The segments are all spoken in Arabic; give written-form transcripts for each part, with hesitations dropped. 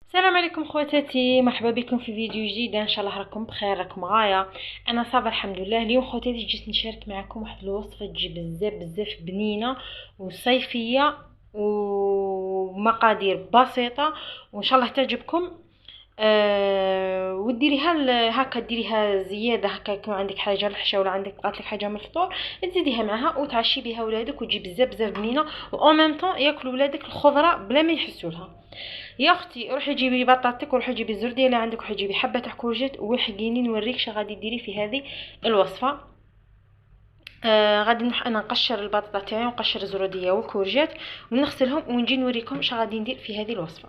السلام عليكم خواتاتي، مرحبا بكم في فيديو جديد. ان شاء الله راكم بخير، راكم معايا. انا صابر الحمد لله. اليوم خواتاتي جيت نشارك معكم واحد الوصفه تجي بزاف بزاف بنينه وصيفيه ومقادير بسيطه، وان شاء الله تعجبكم. وديريها هكا، ديريها زياده هكا، يكون عندك حاجه للحشا ولا عندك بقات لك حاجه من الفطور، تزيديها معها وتعشي بها ولادك، وتجي بزاف بزاف بنينه، و ميم طون ياكلوا ولادك الخضره بلا ما يحسوا لها. يا اختي روحي جيبي بطاطك، وروحي جيبي الزرديه اللي عندك، وروحي جيبي حبه تاع كورجيت، وحقيني نوريك شنو غادي ديري في هذه الوصفه. غادي انا نقشر البطاطا تاعي ونقشر الزرديه والكورجيت ونغسلهم، ونجي نوريكم شنو غادي ندير في هذه الوصفه.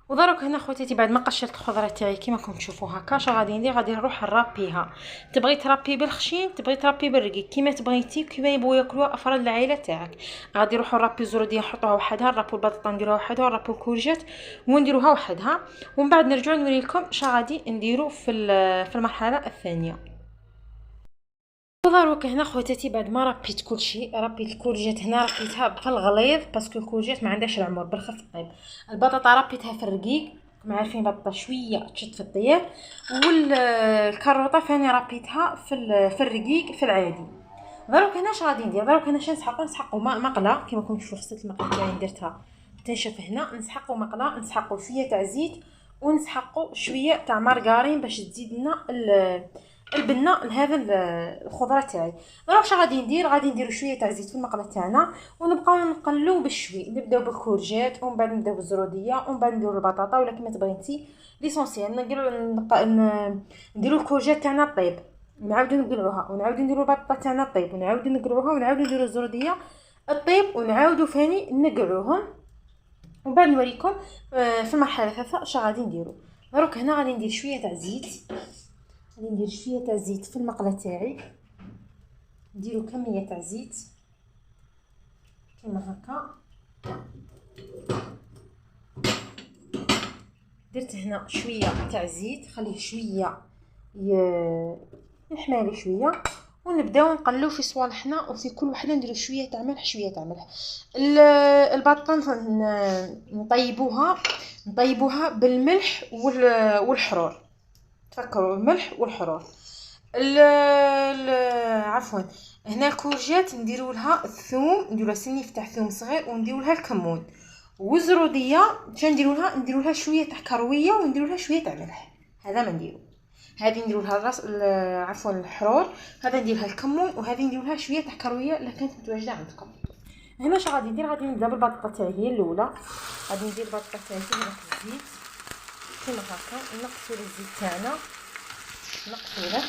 ودروك هنا خواتاتي بعد ما قشرت الخضره تاعي كيما راكم تشوفوا هكا، شنو غادي ندير؟ غادي نروح نرابيها. تبغي ترابي بالخشين، تبغي ترابي بالرقيق، كيما تبغيتي، كيما يبغوا ياكلوها افراد العائله تاعك. غادي نروحوا نرابي الزرديه نحطوها وحدها، نرابو البطاطا نديروها وحدها، نرابو الكورجيت ونديروها وحدها، ومن بعد نرجعوا نوريكم شنو غادي نديروا في المرحله الثانيه. ودروك هنا خواتاتي بعد ما ربيت كلشي، ربيت الكورجيت هنا ربيتها في الغليظ باسكو الكورجيت ما عندهاش العمر، بالخف طيب. البطاطا ربيتها في الرقيق، كما عارفين البطاطا شويه تشد في الطياب، والكاروطه ثاني ربيتها في الرقيق في العادي. دروك هنا اش غادي ندير؟ دروك هنا نسحقوا مقله، كيما راكم تشوفوا غسلت المقله تاعي درتها تنشف هنا. نسحقوا مقله، نسحقوا شويه تاع زيت، ونسحقوا شويه تاع مارغرين باش تزيد لنا البنه لهذا الخضره تاعي. دروك اش غادي ندير؟ غادي نديروا شويه تاع زيت في المقله تاعنا، ونبقاو نقلوا بالشوي. نبداو بالكورجيت، ومن بعد نبداو بالزروديه، ومن بعد نديروا البطاطا، ولا كيما تبغي انتي. ليسونسيال نديروا الكورجيت تاعنا طيب، نعاودو نقلعوها، ونعاودو نديروا البطاطا تاعنا طيب، ونعاودو نقلعوها، ونعاودو نديروا الزروديه الطيب، ونعاودو ثاني نقلعوهم. ومن بعد نوريكم في المرحله الثالثه اش غادي نديروا. دروك هنا غادي ندير شويه تاع زيت، غادي ندير شويه تاع زيت في المقله تاعي. نديروا كميه تاع زيت كيما هكا. درت هنا شويه تاع زيت، خليه شويه يحمالي شويه، ونبداو نقلو في صوالحنا، وفي كل وحده نديرو شويه تاع ملح شويه تاع ملح. البطه نطيبوها بالملح والحرور. تفكروا الملح والحرور. عفوا، هنا الكورجيت نديروا لها الثوم، نديروا لها سنيف تاع ثوم صغير، ونديروا لها الكمون. والزروديه نديروا لها شويه تاع كرويه، ونديروا لها شويه تاع ملح. هذا ما نديروا. هذه نديروا لها الراس عفوا الحرور، هذا ندير لها الكمون، وهذه نديروا لها شويه تاع كرويه الا كانت متواجده عندكم. هنا اش غادي ندير؟ غادي نبدا بالبطاطا تاعي هي الاولى. غادي ندير البطاطا تاعي في الزيت كيما هكا، نقصوا الزيت تاعنا، نقصوه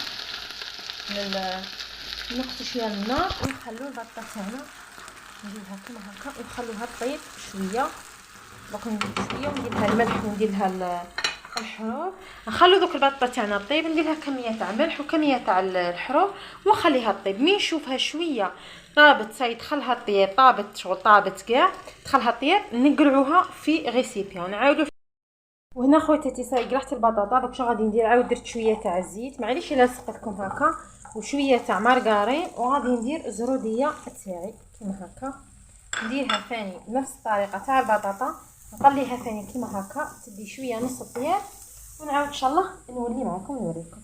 نقصوا شويه النار، ونخلوا البطاطا تاعنا نديرها كيما هكا، ونخلوها طيب شويه. دوك ندير شويه وندير لها الملح، وندير لها الحرور. نخلو دوك البطاطا تاعنا طيب، ندير لها كميه تاع ملح وكميه تاع الحرور، ونخليها طيب. مين نشوفها شويه طابت، صاي دخلها الطياب، طابت شغل طابت كاع دخلها الطياب، نقلعوها في غيسيبي ونعاودو. وهنا خواتاتي صاي قلعت البطاطا. دوك شنو غادي ندير؟ عاود درت شويه تاع الزيت، معليش الا لصقتكم هكا، وشويه تاع مارغرين، وغادي ندير الزروديه تاعي كيما هكا. نديرها ثاني بنفس الطريقه تاع البطاطا، نقليها ثاني كيما هكا، تدي شويه نص الطياب، ونعاود ان شاء الله نولي معكم نوريكم.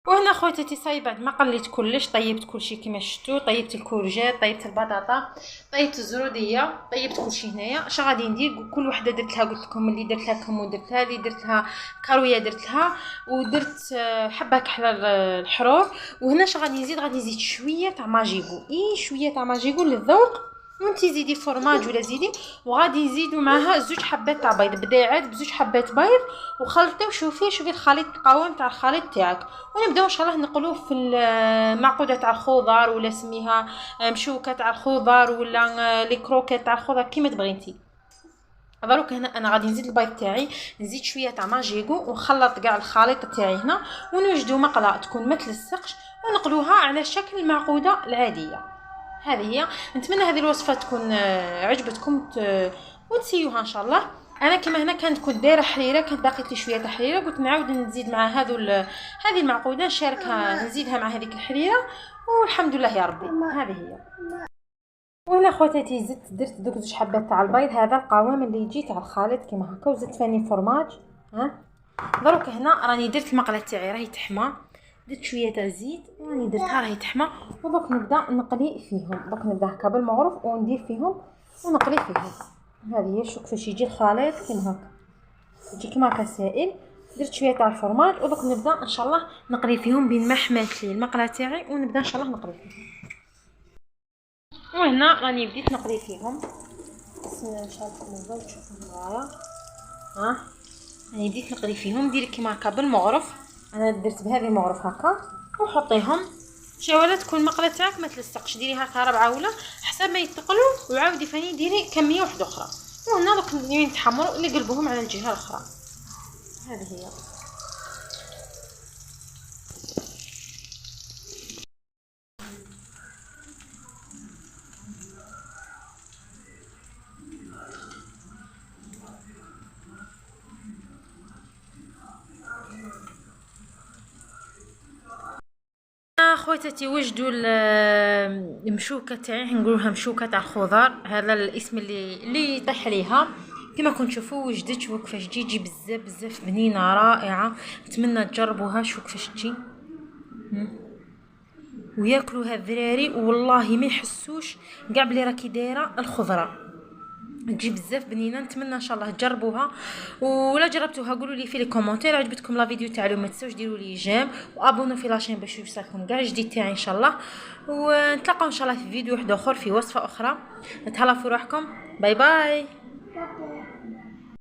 وهنا خواتاتي صاي بعد ما قليت كلش، طيبت كلشي كيما شفتوا، طيبت الكورجيت، طيبت البطاطا، طيبت الزروديه، طيبت كلشي هنايا. اش غادي ندير؟ كل وحده درت لها، قلت لكم اللي درت لها كمون درت لها، اللي درت لها كرويه درت لها، ودرت حبه كحل الحرور. وهنا اش غادي نزيد؟ غادي نزيد شويه تاع ماجيغو، شويه تاع ماجيغو للذوق، وانتي زيدي فرماج ولا زيدي. وغادي نزيدوا معها زوج حبات تاع بيض، بداي عاد بزوج حبات بيض، وخلطيو. شوفي الخليط، القوام تاع الخليط تاعك. ونبداو ان شاء الله نقلوه في المعقوده تاع الخضر، ولا سميها مشوكه تاع الخضر، ولا لي كروكيت تاع الخضر كيما تبغي انتي. دروك هنا انا غادي نزيد البيض تاعي، نزيد شويه تاع ماجيغو، ونخلط كاع الخليط تاعي هنا، ونوجدوا مقله تكون ما تلصقش، ونقلوها على شكل المعقوده العاديه. هذه هي. نتمنى هذه الوصفه تكون عجبتكم وتسيوها ان شاء الله. انا كما هنا كنت دايره حريره، كانت باقي لي شويه تاع حريره، قلت نعاود نزيد مع هذه المعقوده، نشاركها نزيدها مع هذيك الحريره، والحمد لله يا ربي. هذه هي. وهنا خواتاتي درت دوك 2 حبات تاع البيض. هذا القوام اللي يجي تاع الخليط كيما هكا، وزدت فاني فرماج. دروك هنا راني درت المقله تاعي راهي تحمى، درت شويه تاع الزيت راني درتها راهي تحمى، ودوك نبدا نقلي فيهم. دوك نبدا هكا بالمغرف وندير فيهم ونقلي فيهم. هذه هي. شوف كيفاش يجي الخليط كيما هكا، يجي كيما هكا سائل. درت شويه تاع الفرماج ودوك نبدا ان شاء الله نقلي فيهم بين ما حمات لي المقله تاعي، ونبدا ان شاء الله نقلي فيهم. وهنا راني بديت نقلي فيهم. بسم الله ان شاء الله تشوفوا معايا. راني بديت نقلي فيهم. ديري كيما هكا بالمغرف، انا درت بهذه المغرف هكا، وحطيهم. شاوله تكون المقله تاعك ما تلصقش، ديري هكا 4 ولا حسب ما يتقلوا، وعاودي فاني ديري كميه واحده اخرى. وهنا دوك يتحمروا اللي قلبوهم على الجهه الاخرى. هذه هي. خواتاتي وجدوا المشوكه تاعي، نقولها مشوكه تاع الخضر، هذا الاسم اللي يطيح عليها. كما كنتم تشوفوا وجدت. شوفوا كيفاش تجي بزاف بزاف بنينه رائعه. نتمنى تجربوها. شوفوا كيفاش تجي وياكلوها الذراري، والله ما يحسوش كاع بلي راكي دايره الخضره. تجي بزاف بنينه. نتمنى ان شاء الله تجربوها، ولا جربتوها قولوا لي في لي كومونتير عجبتكم لا فيديو تاعي. ما تنساوش ديروا لي جيم وابونوا في لاشين باش يوصلكم كاع جديد تاعي ان شاء الله. ونتلاقاو ان شاء الله في فيديو واحد اخر في وصفه اخرى. تهلاو في روحكم. باي باي.